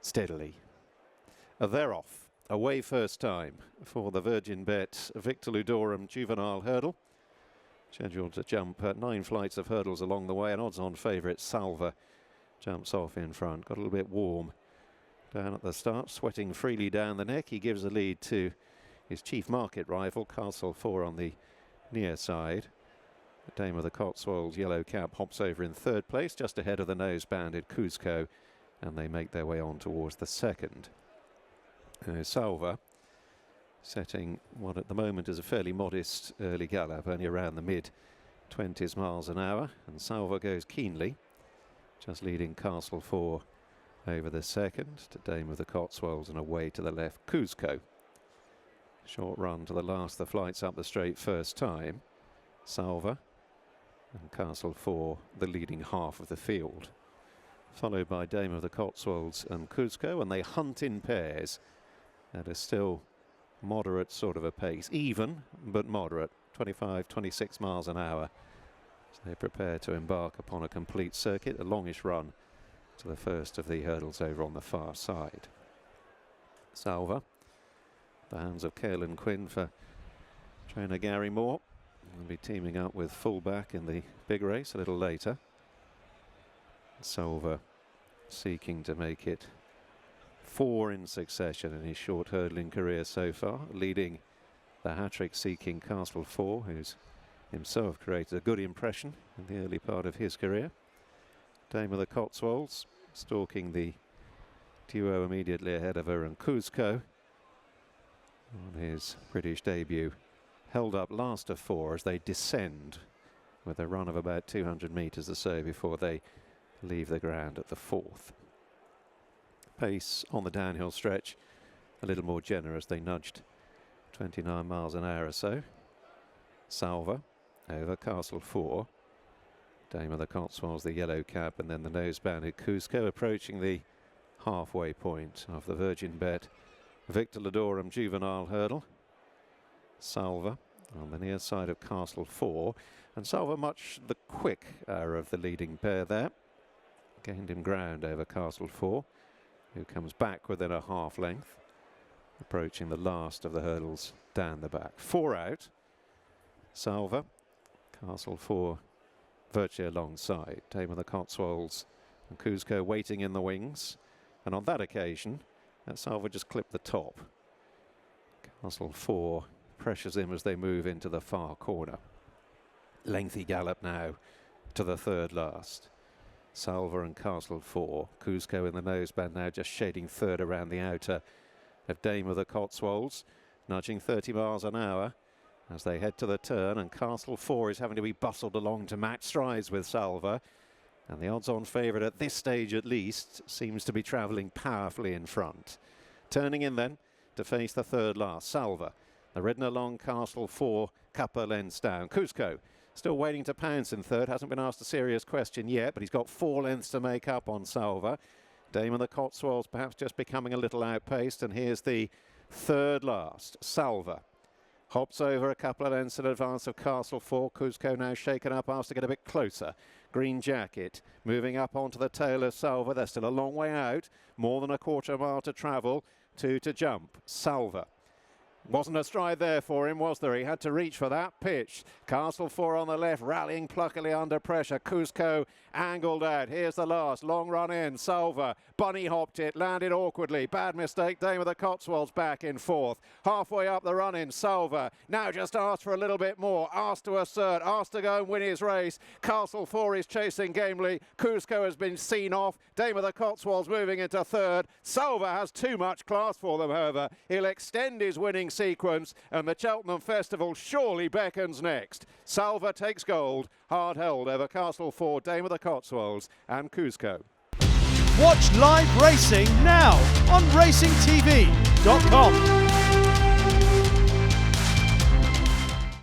steadily. They're off. Away first time for the Virgin Bet Victor Ludorum Juvenile Hurdle. Scheduled to jump 9 flights of hurdles along the way, and odds-on favourite Salver jumps off in front. Got a little bit warm down at the start, sweating freely down the neck. He gives the lead to his chief market rival, Castle 4 on the near side. The Dame of the Cotswolds yellow cap hops over in third place, just ahead of the nose-banded Cusco, and they make their way on towards the second. Salver setting what at the moment is a fairly modest early gallop, only around the mid-20s miles an hour, and Salver goes keenly, just leading Castle 4 over the second to Dame of the Cotswolds, and away to the left Cusco. Short run to the last, the flights up the straight first time. Salver and Castle 4 the leading half of the field, followed by Dame of the Cotswolds and Cusco, and they hunt in pairs at a still moderate sort of a pace, even but moderate, 25-26 miles an hour, as they prepare to embark upon a complete circuit, a longish run to the first of the hurdles over on the far side. Salver, the hands of Caoilin Quinn for trainer Gary Moore, will be teaming up with fullback in the big race a little later. Salver seeking to make it 4 in succession in his short hurdling career so far, leading the hat-trick seeking Castle 4, who's himself created a good impression in the early part of his career. Dame of the Cotswolds stalking the duo immediately ahead of her, and Cusco on his British debut held up last of 4 as they descend with a run of about 200 metres or so before they leave the ground at the 4th. Pace on the downhill stretch a little more generous. They nudged 29 miles an hour or so. Salver over Castle 4. Dame of the Cotswolds the yellow cap, and then the nose-banded Cusco approaching the halfway point of the Virgin Bet Victor Ludorum Juvenile Hurdle. Salver on the near side of Castle 4, and Salver much the quicker of the leading pair there. Gained him ground over Castle 4, who comes back within a half length, approaching the last of the hurdles down the back. 4 out. Salver, Castle 4 virtually alongside. Dame of the Cotswolds and Cusco waiting in the wings, and on that occasion Salver just clipped the top. Castle 4 pressures him as they move into the far corner. Lengthy gallop now to the third last. Salver and Castle 4. Cusco in the noseband now, just shading third around the outer of Dame of the Cotswolds, nudging 30 miles an hour as they head to the turn, and Castle 4 is having to be bustled along to match strides with Salver, and the odds-on favourite at this stage at least seems to be travelling powerfully in front. Turning in then to face the third last, Salver, the ridden along Castle 4, couple lengths down. Cusco still waiting to pounce in third, hasn't been asked a serious question yet, but he's got 4 lengths to make up on Salver. Dame of the Cotswolds perhaps just becoming a little outpaced, and here's the third last. Salver hops over a couple of lengths in advance of Castle 4. Cusco now shaken up, asked to get a bit closer. Green jacket moving up onto the tail of Salver. They're still a long way out, more than a quarter mile to travel, 2 to jump. Salver. Wasn't a stride there for him, was there? He had to reach for that pitch. Castle 4 on the left, rallying pluckily under pressure. Cusco angled out. Here's the last. Long run in. Salver bunny hopped it, landed awkwardly. Bad mistake. Dame of the Cotswolds back in 4th. Halfway up the run in. Salver now just asked for a little bit more. Asked to assert. Asked to go and win his race. Castle 4 is chasing gamely. Cusco has been seen off. Dame of the Cotswolds moving into 3rd. Salver has too much class for them, however. He'll extend his winning sequence, and the Cheltenham Festival surely beckons next. Salver takes gold, hard held over Castle 4, Dame of the Cotswolds and Cusco. Watch live racing now on racingtv.com.